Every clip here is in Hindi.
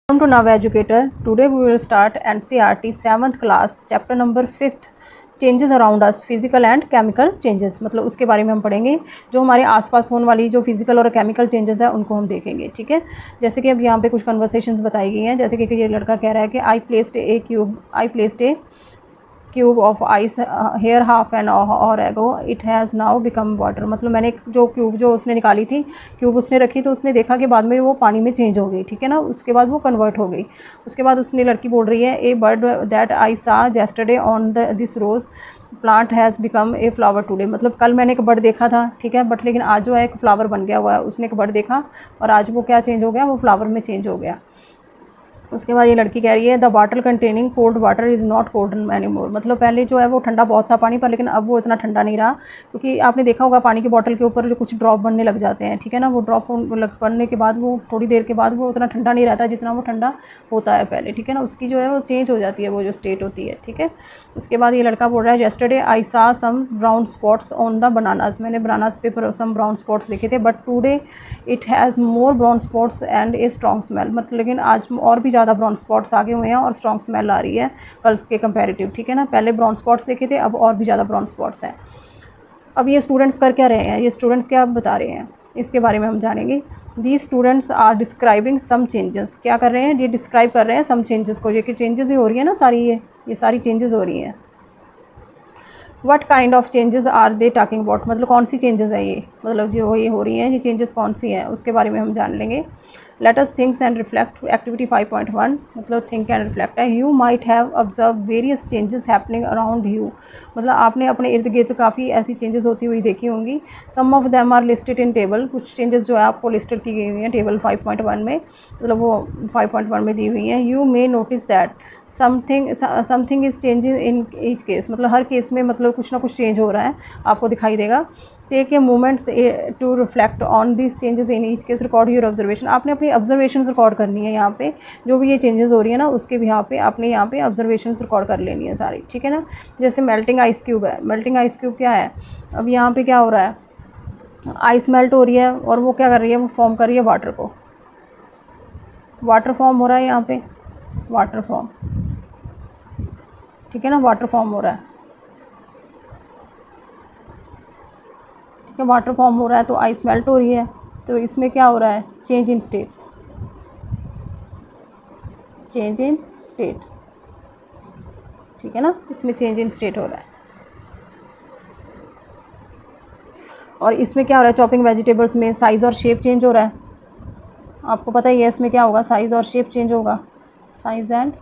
Welcome to Nava Educator. Today we will start NCERT 7th class chapter number 5th changes around us physical and chemical changes, मतलब उसके बारे में हम पढ़ेंगे। जो हमारे आसपास होने वाली जो फिजिकल और केमिकल चेंजेस है उनको हम देखेंगे, ठीक है। जैसे कि अब यहाँ पे कुछ कन्वर्सेशंस बताई गई हैं। जैसे कि ये लड़का कह रहा है कि I placed a cube of ice here half an hour ago it has now become water. मतलब मैंने जो क्यूब जो उसने निकाली थी, क्यूब उसने रखी, तो उसने देखा कि बाद में वो पानी में चेंज हो गई, ठीक है ना। उसके बाद वो कन्वर्ट हो गई। उसके बाद उसने लड़की बोल रही है ए bird that I saw yesterday on this rose plant has become a flower today. मतलब कल मैंने एक बर्ड देखा था, ठीक है, बट लेकिन आज जो है एक फ्लावर बन गया हुआ है। उसने एक बर्ड देखा और आज वो क्या चेंज हो गया, वो फ्लावर में चेंज हो गया। उसके बाद ये लड़की कह रही है the water containing cold water is not cold any more. मतलब पहले जो है वो ठंडा बहुत था पानी पर, लेकिन अब वो इतना ठंडा नहीं रहा, क्योंकि आपने देखा होगा पानी की बोतल के ऊपर जो कुछ ड्रॉप बनने लग जाते हैं, ठीक है ना। वो ड्रॉप बनने के बाद वो थोड़ी देर के बाद वो उतना ठंडा नहीं रहता जितना वो ठंडा होता है पहले, ठीक है ना। उसकी जो है वो चेंज हो जाती है, वो जो स्टेट होती है, ठीक है। उसके बाद ये लड़का बोल रहा है yesterday I saw some brown spots on the bananas. मैंने बनानास पे सम ब्राउन स्पॉट्स देखे थे, but today it has more brown spots and a strong smell. मतलब लेकिन आज और भी ज़्यादा ब्राउन स्पॉट्स आगे हुए हैं और स्ट्रॉन्ग स्मेल आ रही है कल के कंपैरेटिव, ठीक है ना। पहले ब्राउन स्पॉट्स देखे थे, अब और भी ज़्यादा ब्राउन स्पॉट्स हैं। अब ये स्टूडेंट्स कर क्या रहे हैं, ये स्टूडेंट्स क्या बता रहे हैं, इसके बारे में हम जानेंगे। The students are describing some changes. क्या कर रहे हैं, ये डिस्क्राइब कर रहे हैं सम चेंजेस को। ये कि चेंजेस ही हो रही है ना सारी, ये सारी चेंजेस हो रही हैं। What kind of changes are they talking about. मतलब कौन सी चेंजेस है ये, मतलब जो ये हो रही हैं ये चेंजेस कौन सी हैं, उसके बारे में हम जान लेंगे। Let us thinks and reflect activity 5.1 मतलब थिंक एंड रिफ्लेक्ट है। You might have observe various changes happening around you. मतलब आपने अपने इर्द गिर्द काफ़ी ऐसी चेंजेस होती हुई देखी होंगी। Some of them are listed in table. कुछ चेंजेस जो है आपको लिस्टेड की गई हुई हैं टेबल 5.1 में, मतलब वो 5.1 में दी हुई हैं। You may notice that something is changing in each case. मतलब हर केस में मतलब कुछ ना कुछ चेंज हो रहा है, आपको दिखाई देगा। Take a moments to reflect on this changes in each case, record your observation. आपने अपनी ऑब्जर्वेशंस रिकॉर्ड करनी है यहाँ पे, जो भी ये चेंजेस हो रही है ना उसके भी यहाँ पे आपने यहाँ पे ऑब्जर्वेशंस रिकॉर्ड कर लेनी है सारी, ठीक है ना। जैसे मेल्टिंग आइस क्यूब है। मेल्टिंग आइस क्यूब क्या है, अब यहाँ पे क्या हो रहा है, आइस मेल्ट हो रही है और वो क्या कर रही है, वो फॉर्म कर रही है वाटर को। वाटर फॉर्म हो रहा है यहाँ पे, वाटर फॉर्म, ठीक है ना, वाटर फॉर्म हो रहा है, ठीक है। वाटर फॉर्म हो रहा है तो आइस मेल्ट हो रही है, तो इसमें क्या हो रहा है, change in states, change in state, ठीक है ना, इसमें चेंज इन स्टेट हो रहा है। और इसमें क्या हो रहा है, चॉपिंग वेजिटेबल्स में साइज़ और शेप चेंज हो रहा है। आपको पता ही है इसमें क्या होगा, साइज़ और शेप चेंज होगा, साइज़ एंड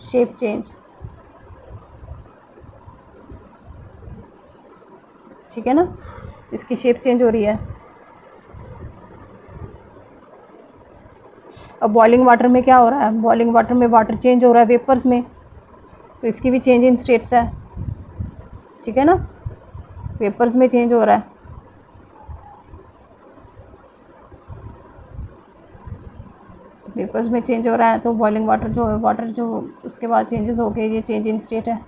शेप चेंज, ठीक है ना, इसकी शेप चेंज हो रही है। अब बॉइलिंग वाटर में क्या हो रहा है, बॉइलिंग वाटर में वाटर चेंज हो रहा है वेपर्स में, तो इसकी भी चेंज इन स्टेट्स है, ठीक है ना, वेपर्स में चेंज हो रहा है। वेपर्स में चेंज हो रहा है तो बॉइलिंग वाटर जो है, वाटर जो उसके बाद चेंजेस हो गए, ये चेंज इन स्टेट है,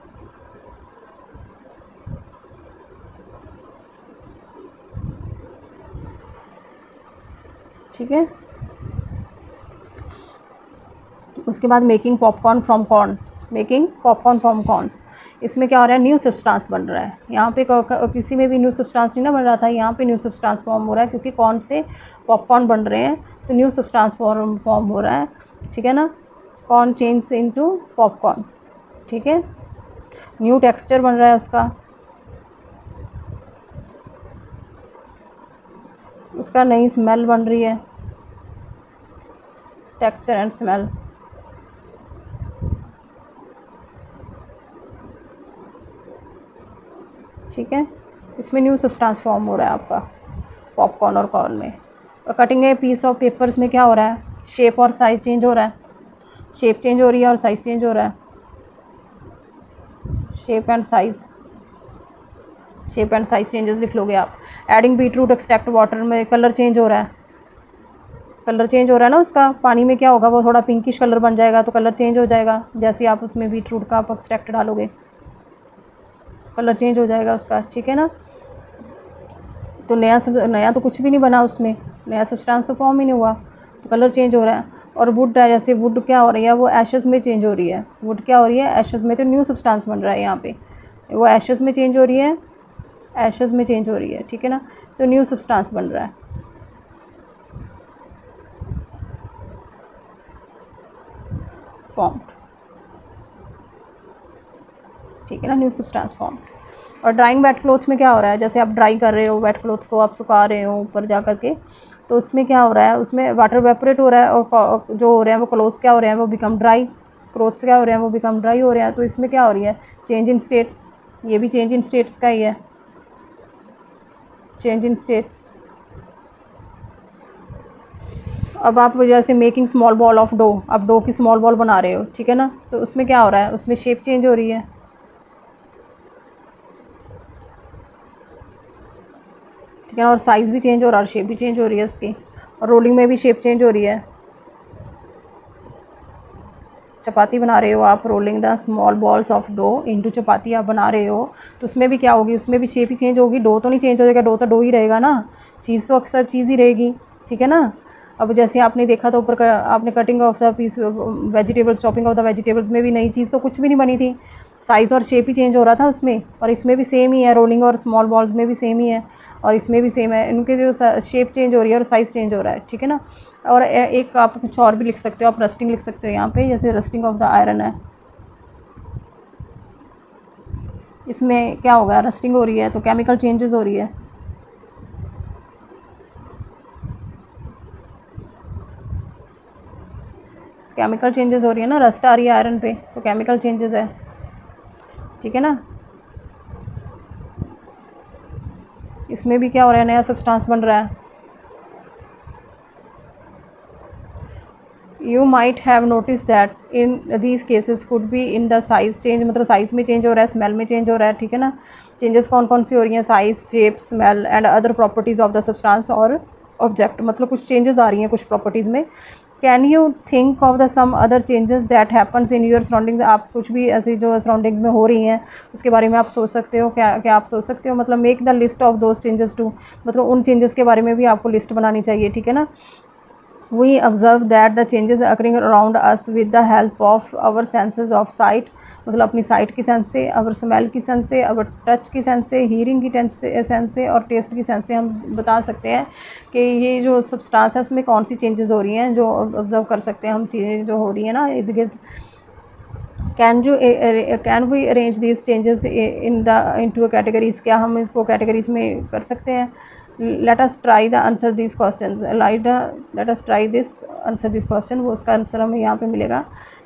ठीक है। उसके बाद making popcorn from corns, making popcorn from corns. इसमें क्या हो रहा है, न्यू सब्सटेंस बन रहा है। यहाँ पे किसी में भी न्यू सब्सटेंस नहीं ना बन रहा था, यहाँ पे न्यू सब्सटेंस फॉर्म हो रहा है, क्योंकि कॉर्न से पॉपकॉर्न बन रहे हैं तो न्यू सब्सटेंस फॉर्म हो रहा है, ठीक है ना। कॉर्न चेंज इनटू पॉपकॉर्न, ठीक है, न्यू टेक्सचर बन रहा है उसका, उसका नई स्मेल बन रही है, टेक्सचर एंड स्मेल, ठीक है। इसमें न्यू सब्सटेंस फॉर्म हो रहा है आपका पॉपकॉर्न और कॉर्न में। और cutting a piece of papers में क्या हो रहा है, शेप और साइज़ चेंज हो रहा है, शेप चेंज हो रही है और साइज़ चेंज हो रहा है, shape and size, shape and size changes लिख लोगे आप। एडिंग बीटरूट एक्सट्रैक्ट वाटर में कलर चेंज हो रहा है, कलर चेंज हो रहा है ना उसका, पानी में क्या होगा, वो थोड़ा पिंकिश कलर बन जाएगा तो कलर चेंज हो जाएगा। जैसे आप उसमें बीटरूट का आप एक्सट्रैक्ट डालोगे कलर चेंज हो जाएगा उसका, ठीक है ना। तो नया तो कुछ भी नहीं बना उसमें, नया सब्सटेंस तो फॉर्म ही नहीं हुआ, तो कलर चेंज हो रहा है। और वुड है, जैसे वुड क्या हो रही है, वो एशेस में चेंज हो रही है। वुड क्या हो रही है, एशेस में, तो न्यू सब्सटेंस बन रहा है यहाँ पे, वो एशेस में चेंज हो रही है, एशेस में चेंज हो रही है, ठीक है ना, तो न्यू सब्सटेंस बन रहा है। फॉर्म्ड, ठीक है ना, न्यू सब्सटेंस फॉर्म्ड। और ड्राइंग वेट क्लोथ में क्या हो रहा है, जैसे आप ड्राई कर रहे हो वेट क्लोथ को, आप सुखा रहे हो ऊपर जा कर के, तो उसमें क्या हो रहा है, उसमें वाटर वेपोरेट हो रहा है और जो हो रहे हैं वो क्लोथ्स क्या हो रहे हैं, वो बिकम ड्राई, क्लोथ्स क्या हो रहे हैं, वो बिकम ड्राई हो रहे हैं। तो इसमें क्या हो रही है, चेंज इन स्टेट्स, ये भी चेंज इन स्टेट्स का ही है, चेंज इन स्टेट्स। अब आप जैसे making small ball of dough, आप डो की स्मॉल बॉल बना रहे हो, ठीक है ना, तो उसमें क्या हो रहा है, उसमें शेप चेंज हो रही है, ठीक है ना, और साइज़ भी चेंज हो रहा है और शेप भी चेंज हो रही है उसकी, और रोलिंग में भी शेप चेंज हो रही है। चपाती बना रहे हो आप, rolling the small balls of dough into chapati आप बना रहे हो, तो उसमें भी क्या होगी, उसमें भी शेप ही चेंज होगी, डो तो नहीं चेंज हो जाएगा, डो तो डो ही रहेगा ना, चीज़ तो अक्सर चीज़ ही रहेगी, ठीक है ना। अब जैसे आपने देखा तो ऊपर का आपने cutting of the piece vegetables, chopping of the vegetables में भी नई चीज़ तो कुछ भी नहीं बनी थी, साइज़ और शेप ही चेंज हो रहा था उसमें, और इसमें भी सेम ही है, रोलिंग और स्मॉल बॉल्स में भी सेम ही है, और इसमें भी सेम है, इनके जो शेप चेंज हो रही है और साइज़ चेंज हो रहा है, ठीक है ना। और एक आप कुछ और भी लिख सकते हो, आप रस्टिंग लिख सकते हो यहाँ पे, जैसे रस्टिंग ऑफ द आयरन है, इसमें क्या होगा, रस्टिंग हो रही है तो केमिकल चेंजेस हो रही है, केमिकल चेंजेस हो रही है ना, रस्ट आ रही है आयरन पे तो केमिकल चेंजेस है, ठीक है ना। इसमें भी क्या हो रहा है, नया सब्सटेंस बन रहा है। You might have notice that in these cases could be in the size change, मतलब साइज़ में चेंज हो रहा है, स्मेल में चेंज हो रहा है, ठीक है ना। चेंजेस कौन कौन सी हो रही हैं, size, shape, smell and other properties of the substance और ऑब्जेक्ट, मतलब कुछ चेंजेस आ रही हैं कुछ प्रॉपर्टीज़ में। Can you think of the some other changes that happens in your surroundings, आप कुछ भी ऐसी जो सराउंडिंग्स में हो रही हैं उसके बारे में आप सोच सकते हो, क्या क्या आप सोच सकते हो, मतलब make the list of those changes too, मतलब उन चेंजेस के बारे में भी आपको लिस्ट बनानी चाहिए, ठीक है ना। We observe that the changes occurring around us with the help of our senses of sight, मतलब अपनी साइट की सेंस से, अवर स्मेल की सेंस से, अवर टच की सेंस से, हीयरिंग की सेंस से और टेस्ट की सेंस से हम बता सकते हैं कि ये जो सब्सटेंस है उसमें कौन सी चेंजेस हो रही हैं, जो ऑब्जर्व कर सकते हैं हम, चीज़ें जो हो रही हैं ना इर्द गिर्द। Can we arrange these changes in the into categories, क्या हम इसको कैटेगरीज में कर सकते हैं। Let us try the answer this question, let us try this answer this question, वो उसका आंसर हमें यहाँ पे मिलेगा।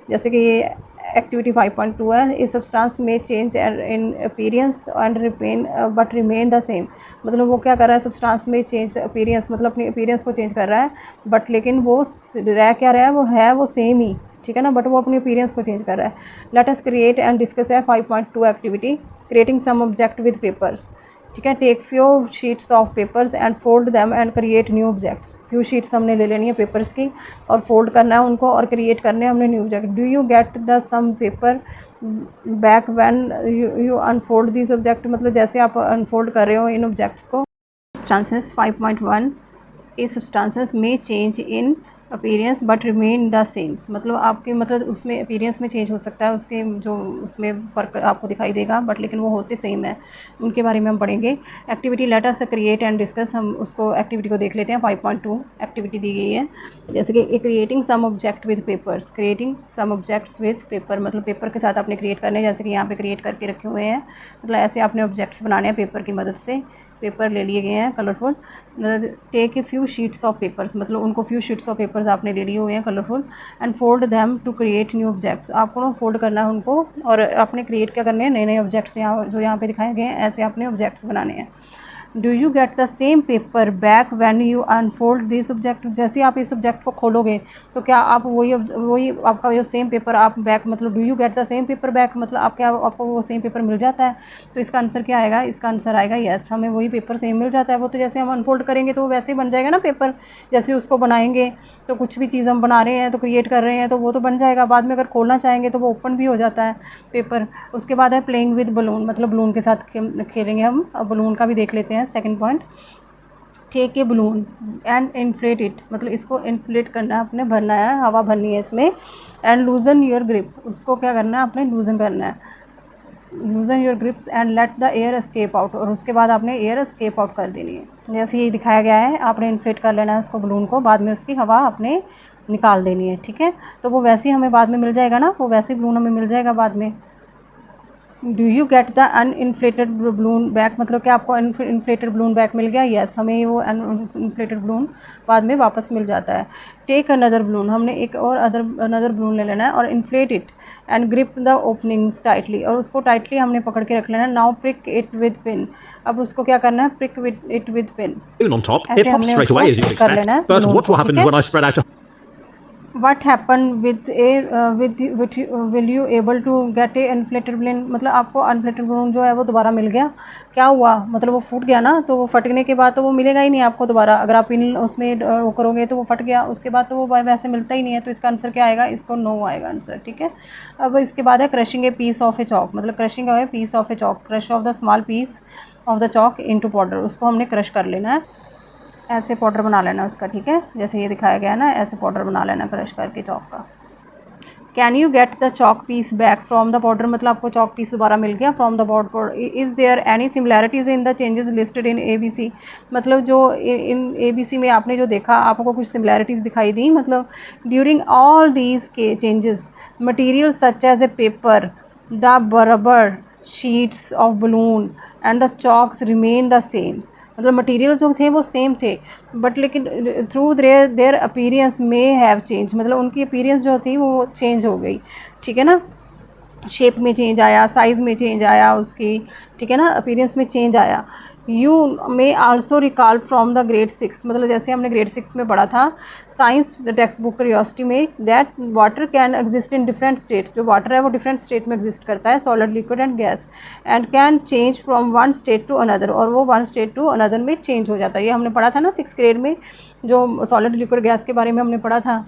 जैसे कि ये एक्टिविटी 5.2 है, ए सब्सटेंस में change in appearance and remain but remain the same, मतलब वो क्या कर रहा है, सब्सटेंस में चेंज अपीयरेंस, मतलब अपनी अपीयरेंस को चेंज कर रहा है, बट लेकिन वो रह क्या रहा है वो सेम ही, ठीक है ना, बट वो अपनी अपीयरेंस को चेंज कर रहा है। Let us create and discuss है 5.2 activity, creating some object with papers, ठीक है। Take few sheets of papers and fold them and create new objects, few sheets हमने ले लेनी है पेपर्स की और फोल्ड करना है उनको और क्रिएट करने हैं हमने new object. Do you get the some paper back when you unfold this object, मतलब जैसे आप अनफोल्ड कर रहे हो इन ऑब्जेक्ट्स को। सब्सटेंसेस 5.1, ए सब्सटेंसेस में change in appearance but remain the sames, मतलब आपके मतलब उसमें अपीयरेंस में चेंज हो सकता है, उसके जो उसमें फ़र्क आपको दिखाई देगा, बट लेकिन वो होते सेम है, उनके बारे में हम पढ़ेंगे। Activity let us create and discuss, हम उसको एक्टिविटी को देख लेते हैं। 5.2 एक्टिविटी दी गई है, जैसे कि creating some object with papers, creating some objects with paper, मतलब पेपर के साथ आपने क्रिएट करने, जैसे कि यहाँ पे क्रिएट करके रखे हुए हैं, मतलब ऐसे आपने ऑब्जेक्ट्स बनाने हैं पेपर की मदद से, पेपर ले लिए गए हैं colourful. Take a few sheets of papers, मतलब उनको फ्यू शीट्स ऑफ पेपर्स आपने ले लिए हुए हैं colourful, and fold them to create new objects, आपको ना फोल्ड करना है उनको और आपने क्रिएट क्या करने हैं, नए नए ऑब्जेक्ट्स, यहाँ जो यहाँ पे दिखाए गए हैं ऐसे आपने ऑब्जेक्ट्स बनाने हैं। Do you get the same paper back when you unfold this object, जैसे आप इस ऑब्जेक्ट को खोलोगे तो क्या आप वही आपका जो सेम पेपर आप बैक, मतलब do you get the same paper back, मतलब आप क्या आपको वो सेम पेपर मिल जाता है, तो इसका आंसर क्या आएगा, इसका आंसर आएगा यस, हमें वही पेपर सेम मिल जाता है। वो तो जैसे हम अनफोल्ड करेंगे तो वो वैसे ही बन जाएगा ना पेपर, जैसे उसको बनाएंगे तो कुछ भी चीज़ हम बना रहे हैं तो क्रिएट कर रहे हैं तो वो तो बन जाएगा, बाद में अगर खोलना चाहेंगे तो वो ओपन भी हो जाता है पेपर। उसके बाद है प्लेइंग विद बलून, मतलब बलून के साथ खेलेंगे हम, अब बलून का भी देख लेते हैं second point. Take a balloon and inflate it, मतलब इसको इन्फ्लेट करना है अपने, भरना है, हवा भरनी है इसमें। एंड लूजन योर ग्रिप, उसको क्या करना है अपने, लूजन करना है, loosen your grips and let the air escape out, और उसके बाद आपने एयर एस्केप आउट कर देनी है। जैसे ये दिखाया गया है, आपने इन्फ्लेट कर लेना है उसको, बलून को, बाद में उसकी हवा अपने निकाल देनी है, ठीक है। तो वो वैसे ही हमें बाद में मिल जाएगा ना, वो वैसे ही बलून हमें मिल जाएगा बाद में। Do you get the uninflated balloon back, मतलब कि आपको इन्फ्लेटेड बलून बैक मिल गया। यस, हमें वो अनइन्फ्लेटेड बलून बाद में वापस मिल जाता है। टेक अनदर बलून, हमने एक और अनदर बलून ले लेना है और inflate it and grip the openings tightly, और उसको टाइटली हमने पकड़ के रख लेना है। Now prick it with pin, अब उसको क्या करना है, prick it with pin, on top, ऐसे it pops हमने straight उसको away as you'd कर लेना है expect. But बलून what को, will ठीक happen है। when I spread out a What happened with will you able to get a inflated balloon, मतलब आपको अनफ्लेटेड बलून जो है वो दोबारा मिल गया, क्या हुआ, मतलब वो फूट गया ना, तो वो फटने के बाद तो वो मिलेगा ही नहीं आपको दोबारा, अगर आप पिन उसमें वो करोगे तो वो फट गया, उसके बाद तो वो वैसे मिलता ही नहीं है। तो इसका आंसर क्या आएगा, इसको नो आएगा आंसर, ठीक है। अब इसके बाद है crushing a piece of a chalk, मतलब क्रशिंग है piece of a chalk, crush of the small piece of the chalk into powder, उसको हमने क्रश कर लेना है, ऐसे पाउडर बना लेना उसका, ठीक है, जैसे ये दिखाया गया है ना, ऐसे पाउडर बना लेना क्रश करके चॉक का। Can you get the chalk piece back from the powder, मतलब आपको चॉक पीस दोबारा मिल गया from the powder. Is there any similarities in the changes listed in ABC, मतलब जो इन ABC में आपने जो देखा, आपको कुछ सिमिलैरिटीज़ दिखाई दी, मतलब ड्यूरिंग ऑल दीज के changes material such as a paper, the rubber sheets of balloon and the chalks remain the same, मतलब मटेरियल जो थे वो सेम थे, बट लेकिन through their appearance may have change, मतलब उनकी अपीयरेंस जो थी वो चेंज हो गई, ठीक है ना, शेप में चेंज आया, साइज़ में चेंज आया उसकी, ठीक है ना, अपीयरेंस में चेंज आया। You may also recall from the grade 6, मतलब जैसे हमने ग्रेड 6 में पढ़ा था साइंस टेक्स्ट बुक क्यूरियोसिटी में, that water can exist in different states, जो वाटर है वो डिफरेंट स्टेट में एग्जिस्ट करता है, solid, liquid and gas, and can change from one state to another, और वो वन स्टेट टू अनदर में चेंज हो जाता है। ये हमने पढ़ा था ना 6th ग्रेड में, जो सॉलिड, लिक्विड, गैस के बारे में हमने पढ़ा था।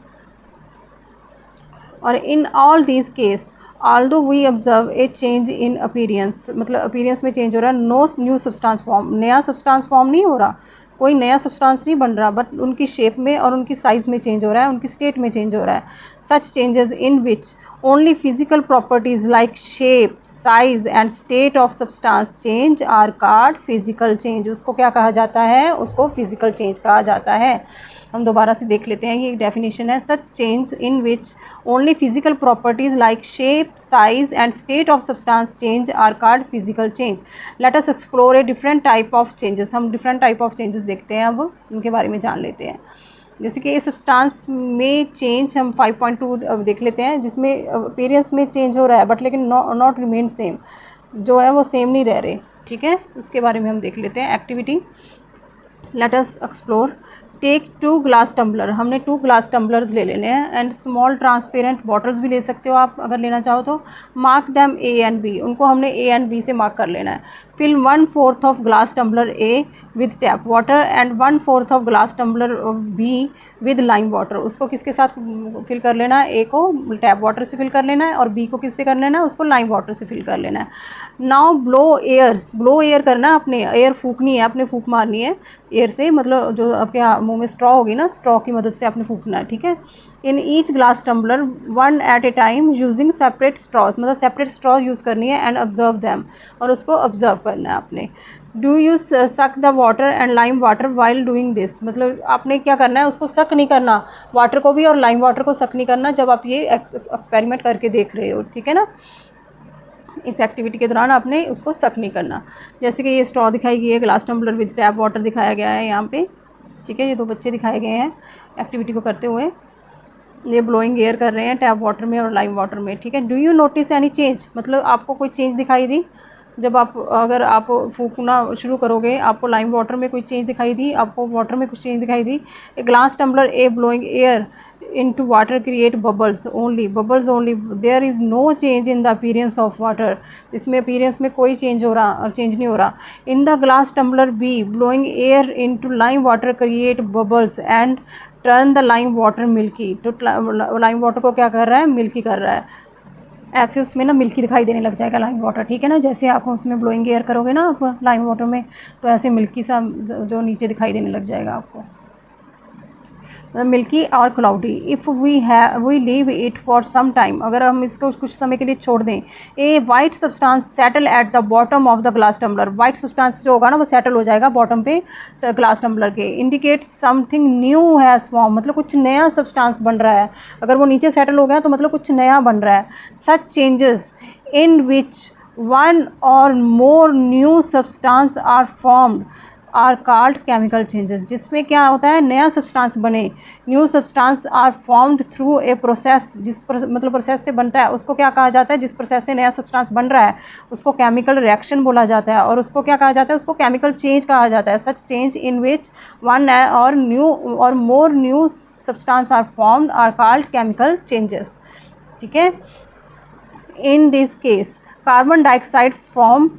और in all these case although we observe a change in appearance, मतलब अपीयरेंस में चेंज हो रहा है, नो न्यू सब्सटेंस फॉर्म, नया सब्सटेंस फॉर्म नहीं हो रहा, कोई नया सब्सटेंस नहीं बन रहा, बट उनकी शेप में और उनकी साइज़ में चेंज हो रहा है, उनकी स्टेट में चेंज हो रहा है। Such changes in which only physical properties like shape, size and state of substance change are called physical change, उसको क्या कहा जाता है, उसको फिजिकल चेंज कहा जाता है। हम दोबारा से देख लेते हैं, ये एक डेफिनेशन है, such change in which only physical properties like shape, size and state of substance change are called physical change. Let us explore a different type of changes, हम डिफरेंट टाइप ऑफ चेंजेस देखते हैं, अब उनके बारे में जान लेते हैं। जैसे कि ये सब्सटेंस में चेंज हम 5.2 अब देख लेते हैं, जिसमें अपीयरेंस में चेंज हो रहा है, बट लेकिन नॉट रिमेन सेम, जो है वो सेम नहीं रह रहे, ठीक है, उसके बारे में हम देख लेते हैं। Activity, let us explore. Take 2 glass tumbler, हमने 2 ग्लास टम्बलर्स ले लेने हैं, एंड स्मॉल ट्रांसपेरेंट बॉटल्स भी ले सकते हो आप अगर लेना चाहो तो। Mark them A and B, उनको हमने A एंड B से मार्क कर लेना है। Fill 1/4 of glass tumbler A with tap water and 1/4 of glass tumbler B with lime water, उसको किसके साथ फिल कर लेना है, A को टैप वाटर से फिल कर लेना है और B को किससे कर लेना है, उसको लाइम वाटर से फिल कर लेना है। नाउ ब्लो एयर करना है अपने, एयर फूकनी है, अपने फूक मारनी है एयर से, मतलब जो आपके मुंह में स्ट्रॉ होगी ना, स्ट्रॉ की मदद से आपने फूकना है, ठीक है। In each glass tumbler 1 at a time using separate straws, मतलब सेपरेट स्ट्रॉ यूज़ करनी है, एंड ऑब्जर्व दैम, और उसको ऑब्जर्व करना है आपने। Do you suck the water and lime water while doing this, मतलब आपने क्या करना है, उसको सक नहीं करना, वाटर को भी और लाइम वाटर को सक नहीं करना जब आप ये एक्सपेरिमेंट करके देख रहे हो, ठीक है ना। इस एक्टिविटी के दौरान आपने उसको सक नहीं करना। जैसे कि ये स्ट्रॉ दिखाई गई है, glass tumbler with tap water दिखाया गया है यहाँ पे, ठीक है, ये 2 बच्चे दिखाए गए हैं एक्टिविटी को करते हुए, ये ब्लोइंग एयर कर रहे हैं टैप वाटर में और लाइम वाटर में, ठीक है। Do you notice any change, मतलब आपको कोई चेंज दिखाई दी जब अगर आप फूकना शुरू करोगे, आपको लाइम वाटर में कोई चेंज दिखाई दी, आपको वाटर में कुछ चेंज दिखाई दी। A glass tumbler a blowing air into water create bubbles only, there is no change in the appearance of water, इसमें appearance में कोई चेंज नहीं हो रहा। in the glass tumbler B blowing air into lime water create bubbles and turn the lime water milky, तो lime water को क्या कर रहा है, मिल्की कर रहा है। ऐसे उसमें ना मिल्की दिखाई देने लग जाएगा लाइम वाटर, ठीक है ना। जैसे आप उसमें ब्लोइंग एयर करोगे ना आप लाइम वाटर में, तो ऐसे मिल्की सा जो नीचे दिखाई देने लग जाएगा आपको, मिल्की और cloudy. If we leave it for some time, अगर हम इसको कुछ समय के लिए छोड़ दें, a white substance settle at the bottom of the glass tumbler, white substance जो होगा ना वो सेटल हो जाएगा बॉटम पे ग्लास टम्बलर के। Indicate something new has form, मतलब कुछ नया सब्सटेंस बन रहा है। अगर वो नीचे सेटल हो गया तो मतलब कुछ नया बन रहा है। Such changes in which one or more new substance are formed are called chemical changes, जिसमें क्या होता है नया सब्सटेंस बने, new substance are formed through a process, मतलब प्रोसेस से बनता है, उसको क्या कहा जाता है, जिस प्रोसेस से नया सब्सटेंस बन रहा है उसको केमिकल रिएक्शन बोला जाता है। और उसको क्या कहा जाता है, उसको केमिकल चेंज कहा जाता है। Such change in which one or new or more new substance are formed are called chemical changes, ठीक है। In this case carbon dioxide from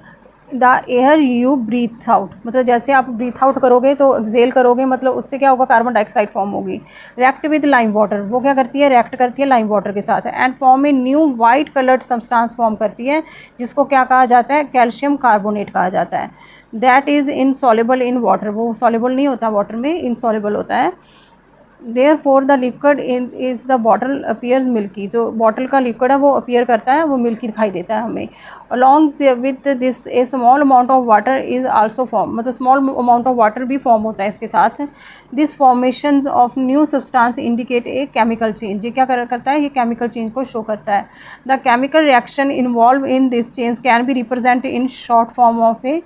the air you breathe out, मतलब जैसे आप ब्रीथ आउट करोगे तो एक्सेल करोगे, मतलब उससे क्या होगा, कार्बन डाइऑक्साइड फॉर्म होगी। रिएक्ट विद लाइम वाटर, वो क्या करती है, रिएक्ट करती है लाइम वाटर के साथ, and form a new white coloured substance form करती है, जिसको क्या कहा जाता है, कैल्शियम कार्बोनेट कहा जाता है। That is insoluble in water, वो सॉल्युबल नहीं होता वाटर में, इनसॉल्युबल होता है। Therefore the liquid is the bottle appears milky, तो बॉटल का लिक्विड है वो अपीयर करता है, वो मिल्की दिखाई देता है हमें। Along with this A small amount of water is also form, मतलब स्मॉल अमाउंट ऑफ वाटर भी फॉर्म होता है इसके साथ। This formation of new substance indicate a chemical change, ये क्या करता है, ये केमिकल चेंज को शो करता है। The chemical reaction involve in this change can be represent in short form of a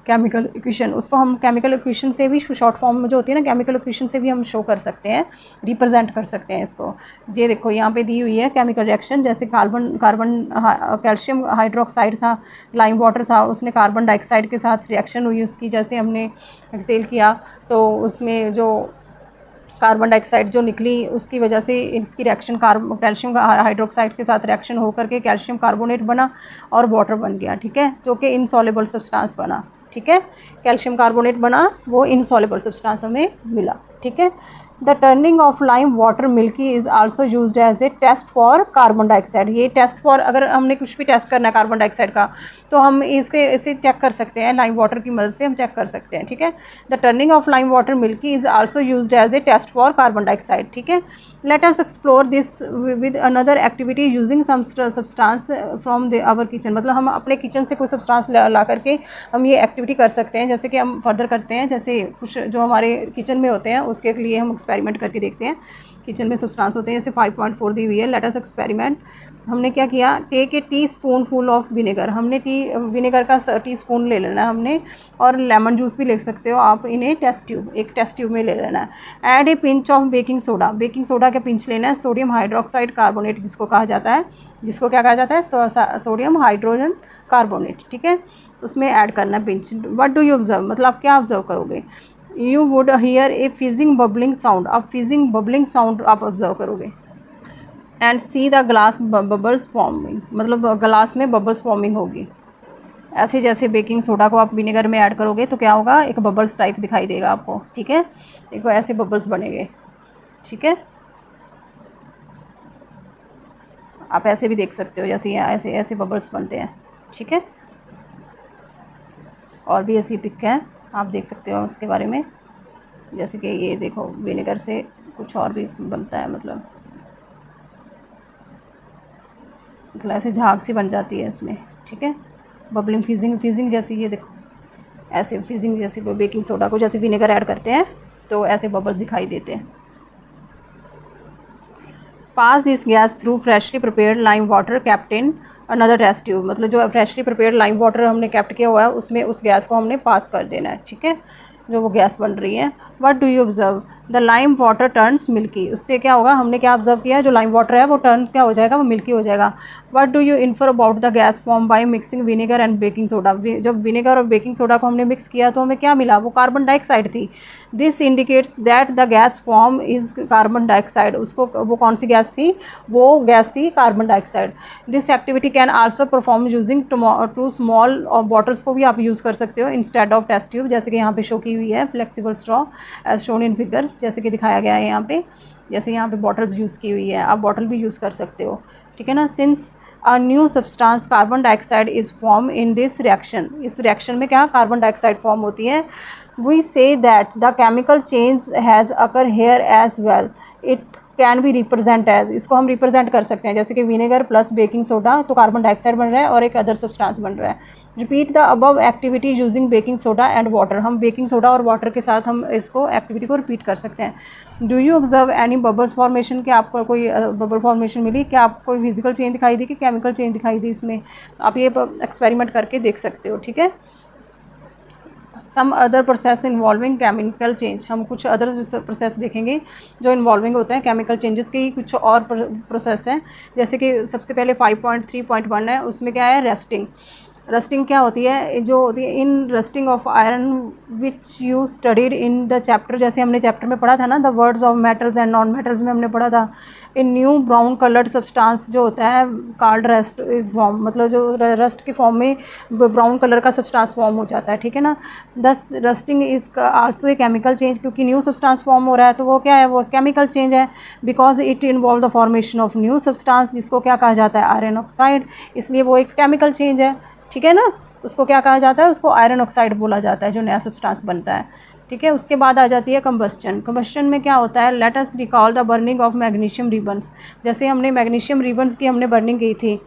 chemical equation, उसको हम केमिकल इक्वेशन से भी, शॉर्ट फॉर्म में जो होती है ना केमिकल इक्वेशन से भी हम शो कर सकते हैं, रिप्रेजेंट कर सकते हैं इसको। ये देखो यहाँ पे दी हुई है केमिकल रिएक्शन, जैसे कैल्शियम हाइड्रोक्साइड था, लाइम वाटर था, उसने कार्बन डाइऑक्साइड के साथ रिएक्शन हुई उसकी, जैसे हमने एक्सेल किया तो उसमें जो कार्बन डाइऑक्साइड जो निकली उसकी वजह से इसकी रिएक्शन कैल्शियम हाइड्रोक्साइड के साथ रिएक्शन होकर के कैल्शियम कार्बोनेट बना और वाटर बन गया, ठीक है, जो कि इनसॉल्युबल सब्सटेंस बना, ठीक है। कैल्शियम कार्बोनेट बना, वो इनसॉल्युबल सब्सटेंस हमें मिला, ठीक है। The turning of lime water milky is also used as a test for carbon dioxide, ये टेस्ट फॉर, अगर हमने कुछ भी टेस्ट करना है कार्बन डाइऑक्साइड का तो हम इसे चेक कर सकते हैं, लाइम वाटर की मदद से हम चेक कर सकते हैं, ठीक है। The turning of lime water milky is also used as a test for carbon dioxide, ठीक है। Let us explore this with another activity using some substance from our kitchen, मतलब हम अपने किचन से कोई सब्सटेंस ला करके हम ये एक्टिविटी कर सकते हैं, जैसे कि हम फर्दर करते हैं, जैसे कुछ जो हमारे किचन में होते हैं उसके लिए हम एक्सपेरिमेंट करके देखते हैं। किचन में सब्सटेंस होते हैं, जैसे 5.4 दी हुई है, लेट अस एक्सपेरिमेंट। हमने क्या किया, take a teaspoon full of vinegar, हमने विनेगर का टी स्पून ले लेना है हमने, और लेमन जूस भी ले सकते हो आप, इन्हें टेस्ट ट्यूब, एक टेस्ट ट्यूब में ले लेना है। Add a pinch of baking soda, baking soda का पिंच लेना है, सोडियम हाइड्रोक्साइड कार्बोनेट जिसको कहा जाता है, जिसको क्या कहा जाता है, सोडियम हाइड्रोजन कार्बोनेट, ठीक है, उसमें ऐड करना है pinch. What do you observe, मतलब आप क्या ऑब्जर्व करोगे, you would hear A fizzing bubbling sound, आप फिजिंग बबलिंग साउंड आप ऑब्जर्व करोगे। And see the glass bubbles forming, मतलब ग्लास में बबल्स फॉर्मिंग होगी। ऐसे जैसे बेकिंग सोडा को आप विनेगर में ऐड करोगे तो क्या होगा, एक बबल्स टाइप दिखाई देगा आपको, ठीक है, देखो ऐसे बबल्स बनेंगे, ठीक है। आप ऐसे भी देख सकते हो, जैसे ऐसे ऐसे बबल्स बनते हैं, ठीक है। और भी ऐसी पिक है, आप देख सकते हो उसके बारे में, जैसे कि ये देखो विनेगर से कुछ और भी बनता है, मतलब ऐसे झाग सी बन जाती है इसमें, ठीक है। बबलिंग फिजिंग जैसी, ये देखो ऐसे फिजिंग जैसे बेकिंग सोडा को जैसे विनेगर ऐड करते हैं तो ऐसे बबल्स दिखाई देते हैं। Pass this gas through freshly prepared lime water kept in another test tube, मतलब जो फ्रेशली प्रिपेयर्ड लाइम वाटर हमने केप्ट किया हुआ है उसमें उस गैस को हमने पास कर देना है, ठीक है, जो वो गैस बन रही है। What do you observe, the lime water turns milky, उससे क्या होगा, हमने क्या ऑब्जर्व किया है, जो लाइम वाटर है वो टर्न क्या हो जाएगा, वो मिल्की हो जाएगा। What do you infer about the gas form by mixing vinegar and baking soda, जब विनेगर और बेकिंग सोडा को हमने मिक्स किया तो हमें क्या मिला, वो कार्बन डाइऑक्साइड थी। This indicates that the gas form is carbon dioxide, उसको वो कौन सी गैस थी, वो गैस थी carbon dioxide. This activity can also perform using two small bottles को भी आप यूज़ कर सकते हो इंस्टेड ऑफ टेस्ट ट्यूब, जैसे कि यहाँ पे शो की हुई है flexible straw as shown in figure, जैसे कि दिखाया गया है यहाँ पे। जैसे यहाँ पे बॉटल्स यूज़ की हुई है, आप बॉटल भी यूज़ कर सकते हो, ठीक है ना। Since a new substance carbon dioxide is form in this reaction, इस रिएक्शन में क्या कार्बन डाइऑक्साइड फॉर्म होती है। We say that the chemical change has occur here as well, it can be represent as, इसको हम रिप्रेजेंट कर सकते हैं जैसे कि विनेगर प्लस बेकिंग सोडा, तो कार्बन डाइऑक्साइड बन रहा है और एक अदर सब्सटेंस बन रहा है। Repeat the above activity using baking soda and water, हम बेकिंग सोडा और वाटर के साथ हम इसको एक्टिविटी को रिपीट कर सकते हैं। Do you observe any bubbles formation, क्या आपको कोई बबल फॉर्मेशन मिली, क्या आपको कोई फिजिकल चेंज दिखाई दी कि केमिकल चेंज दिखाई दी इसमें, आप ये एक्सपेरिमेंट करके देख सकते हो, ठीक है। Some other process involving chemical change, हम कुछ अदर प्रोसेस देखेंगे जो इन्वॉल्विंग होते हैं केमिकल चेंजेस के ही कुछ और प्रोसेस हैं। जैसे कि सबसे पहले 5.3.1 है, उसमें क्या है, रेस्टिंग। रस्टिंग क्या होती है, जो होती है in rusting of iron which you studied in the chapter, जैसे हमने चैप्टर में पढ़ा था ना, the words of metals and non metals में हमने पढ़ा था। In new brown coloured substance जो होता है कार्ड रस्ट इज फॉर्म, मतलब जो रस्ट की फॉर्म में ब्राउन कलर का सब्सटेंस फॉर्म हो जाता है, ठीक है ना। दस rusting is also a chemical change, क्योंकि न्यू सब्सटेंस फॉर्म हो रहा है तो वो क्या है, वो केमिकल चेंज है। Because it involve the formation of new substance, जिसको क्या कहा जाता है, आयरन ऑक्साइड, इसलिए वो एक केमिकल चेंज है, ठीक है ना। उसको क्या कहा जाता है, उसको आयरन ऑक्साइड बोला जाता है जो नया सब्सटेंस बनता है, ठीक है। उसके बाद आ जाती है कंबस्टन। कंबस्टन में क्या होता है, let us recall the burning of magnesium ribbons, जैसे हमने मैग्नीशियम रिबन्स की हमने बर्निंग की थी,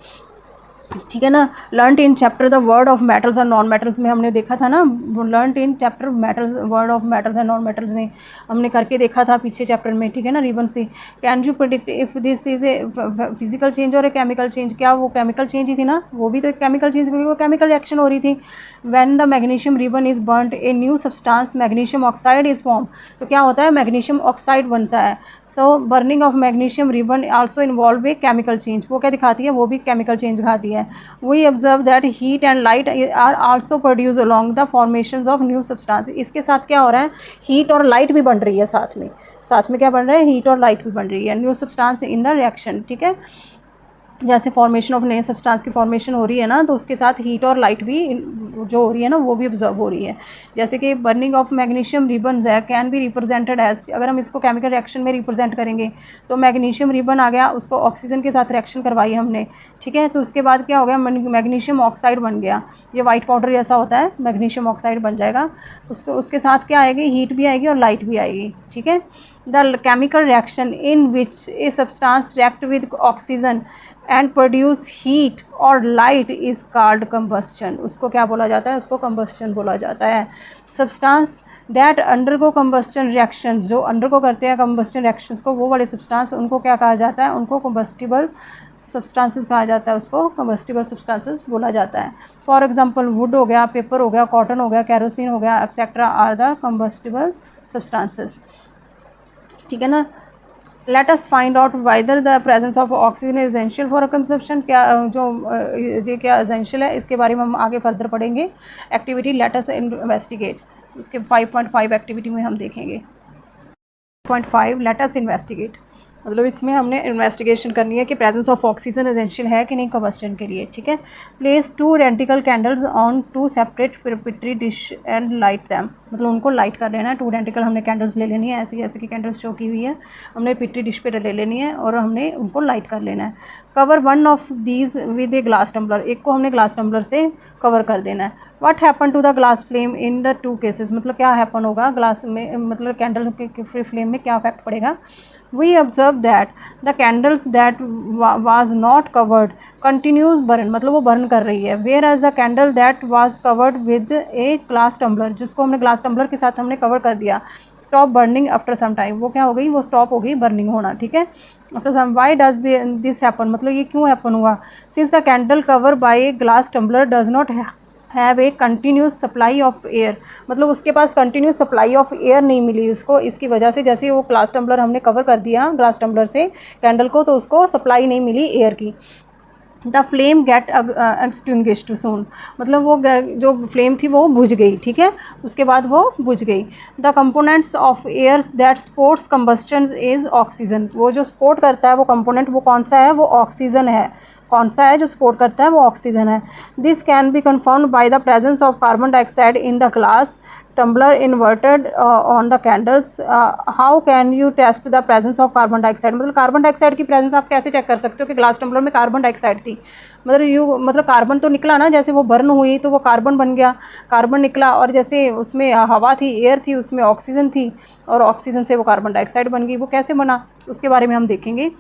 ठीक है ना। Learned in chapter the word of metals और नॉन मेटल्स में हमने देखा था ना, learned in chapter metals word of metals and non metals में हमने करके देखा था पीछे चैप्टर में, ठीक है ना, रिबन से। Can you predict if this is a physical change और ए केमिकल चेंज, क्या वो केमिकल चेंज ही थी ना, वो भी तो एक केमिकल चेंज, क्योंकि वो केमिकल रिएक्शन हो रही थी। When the magnesium ribbon is burned a new substance magnesium oxide is form, तो क्या होता है, मैग्नीशियम ऑक्साइड बनता है। So burning of magnesium ribbon also involve a chemical change, वो क्या दिखाती है, वो भी केमिकल चेंज दिखाती है। We observe that heat and light are also produced along the formations of new substance, इसके साथ क्या हो रहा है, हीट और लाइट भी बन रही है साथ में क्या बन रहा है, हीट और लाइट भी बन रही है, new substance in the reaction, ठीक है। जैसे फॉर्मेशन ऑफ नए सब्सटेंस की फॉर्मेशन हो रही है ना, तो उसके साथ हीट और लाइट भी जो हो रही है ना, वो भी ऑब्जर्व हो रही है। जैसे कि बर्निंग ऑफ मैग्नीशियम रिबन्स है, कैन बी रिप्रेजेंटेड एज, अगर हम इसको केमिकल रिएक्शन में रिप्रेजेंट करेंगे तो मैग्नीशियम रिबन आ गया, उसको ऑक्सीजन के साथ रिएक्शन करवाई हमने, ठीक है, तो उसके बाद क्या हो गया, मैग्नीशियम ऑक्साइड बन गया, ये वाइट पाउडर जैसा होता है, मैग्नीशियम ऑक्साइड बन जाएगा। उसके साथ क्या आएगी, हीट भी आएगी और लाइट भी आएगी, ठीक है। The chemical reaction in which a substance react with oxygen and produce heat और लाइट इज़ कॉल्ड कंबस्टन, उसको क्या बोला जाता है, उसको कंबस्टन बोला जाता है। Substance that undergo combustion reactions, जो अंडरगो करते हैं कंबस्टन रिएक्शंस को, वो वाले सब्सटेंस उनको क्या कहा जाता है, उनको कंबस्टिबल सब्सटेंसेस कहा जाता है, उसको कंबस्टिबल सब्सटेंसेस बोला जाता है। फॉर एग्जांपल वुड हो गया, पेपर हो गया, कॉटन हो गया, कैरोसिन हो गया, etcetera are the combustible substances, ठीक है ना। Let us find out whether the presence of oxygen is essential for consumption, क्या जो ये क्या एसेंशियल है, इसके बारे में हम आगे फर्दर पढ़ेंगे। एक्टिविटी लेट अस इन्वेस्टिगेट, उसके 5.5 एक्टिविटी में हम देखेंगे। 5.5 लेट अस इन्वेस्टिगेट, मतलब इसमें हमने इन्वेस्टिगेशन करनी है कि प्रेजेंस ऑफ ऑक्सीजन एसेंशियल है कि नहीं कंबस्टन के लिए, ठीक है। Place 2 identical candles on 2 separate petri dish and light them, मतलब उनको लाइट कर लेना है। 2 आइडेंटिकल हमने कैंडल्स ले लेनी है, ऐसी जैसे कि कैंडल्स शो की हुई है, हमने पिट्री डिश पे ले लेनी है और हमने उनको लाइट कर लेना है। Cover one of these with a glass tumbler, एक को हमने ग्लास टम्बलर से कवर कर देना है। What happen to the glass flame in the 2 cases, मतलब क्या हैपन होगा ग्लास में, मतलब कैंडल के फ्लेम में क्या इफेक्ट पड़ेगा। We observe that the candles that was not covered continues burn, मतलब वो बर्न कर रही है। whereas the candle that was covered with a glass tumbler, जिसको हमने ग्लास टम्बलर के साथ हमने कवर कर दिया, stop burning after some time, वो क्या हो गई, वो स्टॉप हो गई बर्निंग होना, ठीक है। after some, why does this happen, मतलब ये क्यों हैपन हुआ। since the candle cover by a glass tumbler does not have a continuous supply of air, मतलब उसके पास कंटिन्यूस सप्लाई ऑफ एयर नहीं मिली उसको, इसकी वजह से जैसे वो ग्लास टम्बलर हमने कवर कर दिया ग्लास टम्बलर से कैंडल को, तो उसको सप्लाई नहीं मिली एयर की। द फ्लेम गेट एक्सटिंग्विश्ड सून, मतलब वो जो फ्लेम थी वो बुझ गई, ठीक है, उसके बाद वो बुझ गई। The components of airs that supports combustion is oxygen, वो जो सपोर्ट करता है वो कंपोनेंट वो कौन सा है, वो ऑक्सीजन है। कौन सा है जो सपोर्ट करता है, वो ऑक्सीजन है। This can be confirmed by the presence of carbon dioxide in the glass tumbler inverted on the candles. How can you test the presence of carbon dioxide, मतलब कार्बन डाइऑक्साइड की प्रेजेंस आप कैसे चेक कर सकते हो कि ग्लास टम्बलर में कार्बन डाइऑक्साइड थी, मतलब कार्बन तो निकला ना, जैसे वो बर्न हुई तो वो कार्बन बन गया, कार्बन निकला, और जैसे उसमें हवा थी, एयर थी, उसमें ऑक्सीजन थी, और ऑक्सीजन से वो कार्बन डाइऑक्साइड बन गई, वो कैसे बना उसके बारे में हम देखेंगे।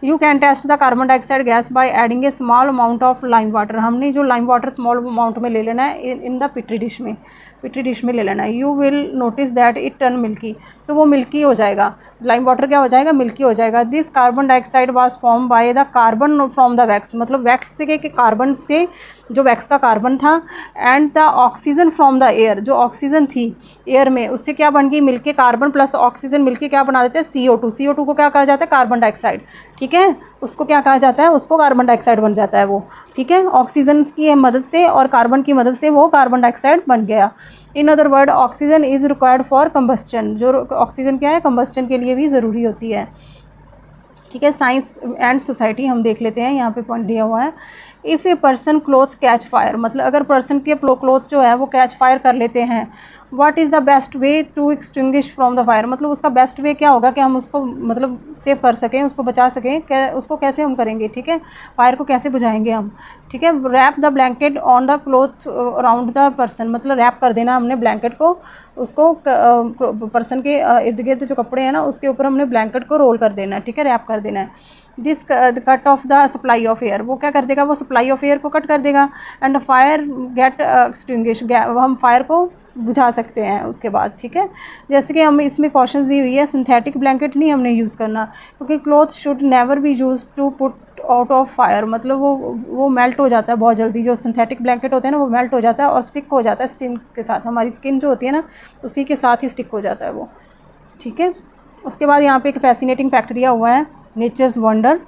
You can test the carbon dioxide gas by adding a small amount of lime water, हमने जो लाइम वाटर स्मॉल अमाउंट में ले लेना है इन द पिट्री डिश में ले लेना है। You will notice that it turn milky, तो वो मिल्की हो जाएगा, लाइम वाटर क्या हो जाएगा, मिल्की हो जाएगा। This carbon dioxide was form by the carbon from the wax, मतलब वैक्स से के कार्बन से, जो वैक्स का कार्बन था, and the oxygen from the air, जो ऑक्सीजन थी एयर में, उससे क्या बन गई, मिलके कार्बन प्लस ऑक्सीजन मिलके क्या बना देते हैं, CO2। CO2 को क्या कहा जाता है, कार्बन डाइऑक्साइड, ठीक है, उसको क्या कहा जाता है, उसको कार्बन डाइऑक्साइड बन जाता है वो, ठीक है, ऑक्सीजन की मदद से और कार्बन की मदद से वो कार्बन डाइऑक्साइड बन गया। In other word oxygen is required for combustion, जो ऑक्सीजन क्या है, कंबस्टन के लिए भी ज़रूरी होती है, ठीक है। साइंस एंड सोसाइटी हम देख लेते हैं, यहाँ पे पॉइंट दिया हुआ है। If a person clothes catch fire, मतलब अगर पर्सन के क्लोथ्स जो है वो कैच फायर कर लेते हैं, what is the best way to extinguish from the fire, मतलब उसका बेस्ट वे क्या होगा कि हम उसको मतलब सेव कर सकें, उसको बचा सकें, उसको कैसे हम करेंगे, ठीक है, फायर को कैसे बुझाएंगे हम, ठीक है। Wrap the blanket on the cloth around the person, मतलब रैप कर देना हमने ब्लैंकेट को, उसको पर्सन के इर्द गिर्द जो कपड़े हैं ना उसके ऊपर हमने ब्लैंकेट को रोल कर देना है, ठीक है, रैप कर देना है। This cut off the supply of air, वो क्या कर देगा, वो सप्लाई ऑफ एयर को कट कर देगा, एंड फायर गेट एक्सटिंग्विश, हम फायर को बुझा सकते हैं उसके बाद, ठीक है। जैसे कि हम इसमें कॉशंस दी हुई है, सिंथेटिक ब्लैंकेट नहीं हमने यूज़ करना, क्योंकि cloth should never be use to put out of fire, मतलब वो मेल्ट हो जाता है बहुत जल्दी, जो सिंथेटिक ब्लैंकेट होते हैं ना वो मेल्ट हो जाता है और स्टिक हो जाता है स्किन के साथ, हमारी स्किन जो होती है ना उसी के साथ ही स्टिक हो जाता है वो, ठीक है। उसके बाद यहाँ पे एक फैसिनेटिंग फैक्ट दिया हुआ है, nature's wonder.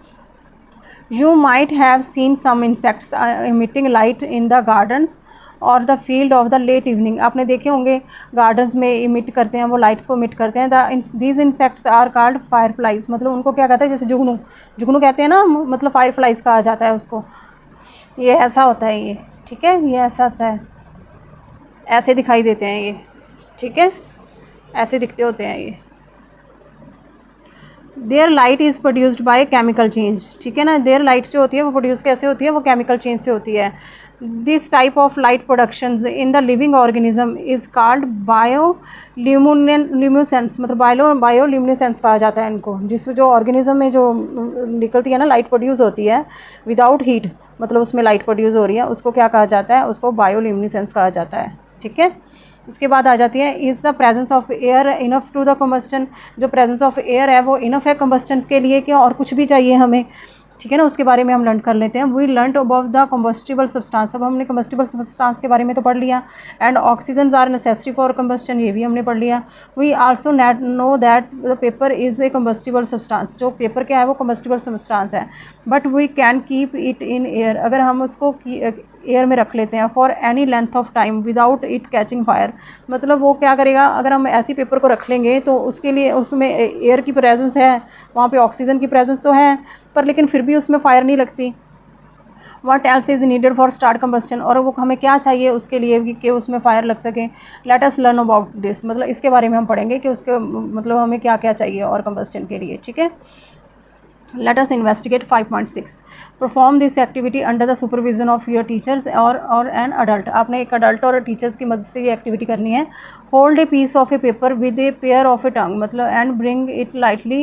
You might have seen some insects emitting light in the gardens or the field of the late evening, आपने देखे होंगे गार्डन्स में इमिट करते हैं, वो लाइट्स को इमिट करते हैं। These insects are called fireflies, मतलब उनको क्या कहते हैं, जैसे जुगनू कहते हैं ना, मतलब फायर फ्लाइज कहा जाता है उसको। ये ऐसा होता है ये, ठीक है, ये ऐसा होता है, ऐसे दिखाई देते हैं ये, ठीक है, ऐसे दिखते होते हैं ये। Their light is produced by chemical change, ठीक है ना, देयर लाइट जो होती है वो प्रोड्यूस कैसे होती है, वो केमिकल चेंज से होती है। This type of light productions in the living organism is called bioluminescence, मतलब बायोल्यूमिनेसेंस कहा जाता है इनको, जिसमें जो ऑर्गेनिज्म में जो निकलती है ना लाइट प्रोड्यूस होती है विदाउट हीट, मतलब उसमें लाइट प्रोड्यूस हो रही है, उसको क्या कहा जाता है, उसको बायोल्यूमिनेसेंस कहा जाता है, ठीक है। उसके बाद आ जाती है, is the presence of air enough to the combustion, जो प्रेजेंस ऑफ एयर है वो इनफ है कम्बस्टन के लिए, क्या और कुछ भी चाहिए हमें, ठीक है ना, उसके बारे में हम लर्न कर लेते हैं। We learn about the combustible substance, अब हमने कम्बस्टिबल सब्सटेंस के बारे में तो पढ़ लिया, and oxygen are necessary for combustion, ये भी हमने पढ़ लिया। We also know that the paper is a combustible substance, जो पेपर क्या है वो कम्बस्टिबल सब्सटेंस है, but we can keep it in air, अगर हम उसको एयर में रख लेते हैं for any length of time without it catching fire, मतलब वो क्या करेगा, अगर हम ऐसी पेपर को रख लेंगे तो उसके लिए उसमें एयर की प्रेजेंस है, वहाँ पे ऑक्सीजन की प्रेजेंस तो है, पर लेकिन फिर भी उसमें फायर नहीं लगती। What else is needed for start combustion, और वो हमें क्या चाहिए उसके लिए कि उसमें फायर लग सके। Let us learn about this, मतलब इसके बारे में हम पढ़ेंगे कि उसके मतलब हमें क्या क्या चाहिए और कम्बस्टन के लिए, ठीक है। Let us investigate 5.6. Perform this activity under the supervision of your teachers or an adult. आपने एक adult और टीचर्स की मदद से ये एक्टिविटी करनी है। Hold a piece of a paper with a pair of a tongue, मतलब and bring it lightly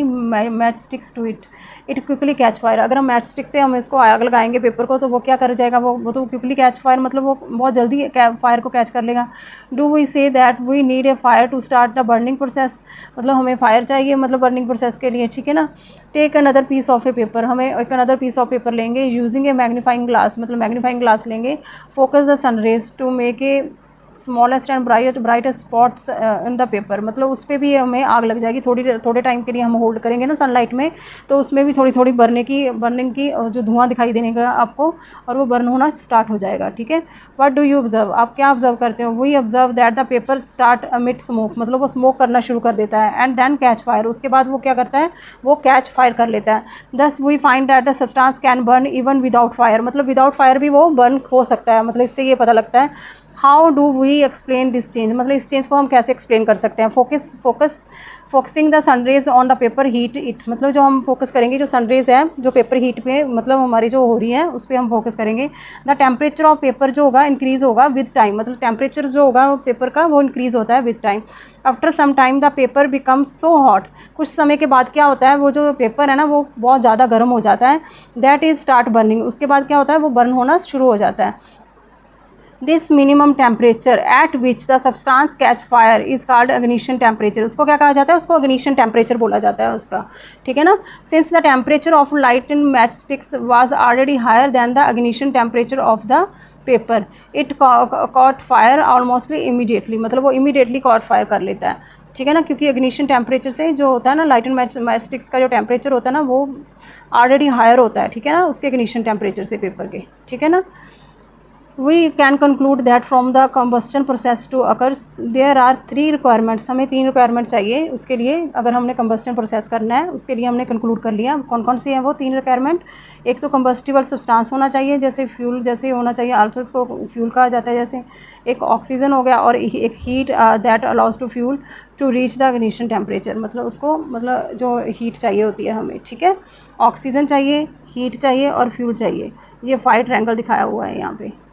matchsticks to it. It quickly catch fire. अगर हम मैच स्टिक से हम इसको आग लगाएंगे पेपर को तो वो क्या कर जाएगा, वो तो क्विकली कैच फायर, मतलब वो बहुत जल्दी फायर को कैच कर लेगा। Do we say that we need a fire to start the burning process, मतलब हमें फायर चाहिए मतलब बर्निंग प्रोसेस के लिए, ठीक है ना। Take another piece of a paper, हमें एक अनदर पीस ऑफ पेपर लेंगे, यूजिंग ए मैग्नीफाइंग ग्लास, मतलब मैग्नीफाइंग ग्लास लेंगे। Focus the sun rays to make a smallest and bright spots in the paper, मतलब उस पर भी हमें आग लग जाएगी, थोड़े टाइम के लिए हम होल्ड करेंगे ना सनलाइट में, तो उसमें भी थोड़ी बर्निंग की जो धुआं दिखाई देने का आपको, और वो बर्न होना स्टार्ट हो जाएगा, ठीक है। व्हाट डू यू ऑब्जर्व, आप क्या ऑब्जर्व करते हो। We observe that the paper start emit smoke, मतलब वो स्मोक करना शुरू कर देता है, एंड देन कैच फायर, उसके बाद वो क्या करता है, वो कैच फायर कर लेता है। Thus we find that the substance can burn even without fire, मतलब विदाउट फायर भी वो बर्न हो सकता है, मतलब इससे ये पता लगता है how do we explain this change, मतलब इस चेंज को हम कैसे एक्सप्लेन कर सकते हैं। Focusing the sun rays on the paper heat it, मतलब जो हम फोकस करेंगे जो सनरेज है जो पेपर हीट पे मतलब हमारी जो हो रही है उस पर हम फोकस करेंगे। द टेम्परेचर ऑफ पेपर जो होगा इंक्रीज़ होगा विद टाइम, मतलब टेम्परेचर जो होगा पेपर का वो इंक्रीज़ होता है with time. After some time the paper becomes so hot, कुछ समय के बाद क्या होता है वो जो पेपर है ना वो बहुत ज़्यादा गर्म हो जाता है। दैट इज़ स्टार्ट बर्निंग, उसके बाद क्या होता है वो बर्न होना शुरू हो जाता है। This minimum temperature at which the substance catch fire is called ignition temperature, उसको क्या कहा जाता है, उसको इग्निशन टेम्परेचर बोला जाता है उसका, ठीक है ना। Since the temperature of light in matchsticks was already higher than the ignition temperature of the paper it caught fire almostly immediately, मतलब वो इमीडिएटली कॉट फायर कर लेता है, ठीक है ना, क्योंकि इग्निशन टेम्परेचर से जो होता है ना लाइट एंड मैच स्टिक्स का जो टेम्परेचर होता है ना वो ऑलरेडी हायर होता है, ठीक है ना, उसके इग्निशन टेम्परेचर से पेपर के, ठीक है ना। We can conclude that from the combustion process to occurs there are 3 requirements, हमें 3 रिक्वायरमेंट चाहिए उसके लिए, अगर हमने combustion प्रोसेस करना है उसके लिए हमने कंक्लूड कर लिया कौन कौन सी है वो 3 रिक्वायरमेंट। एक तो कंबस्टिबल सब्सटेंस होना चाहिए जैसे फ्यूल जैसे होना चाहिए, आल्सो इसको फ्यूल कहा जाता है जैसे, एक ऑक्सीजन हो गया और एक heat that allows to fuel to reach the ignition temperature, मतलब उसको मतलब जो हीट चाहिए होती है हमें, ठीक है, ऑक्सीजन चाहिए, हीट चाहिए और फ्यूल चाहिए। ये 5 ट्रायंगल दिखाया हुआ है यहाँ पे।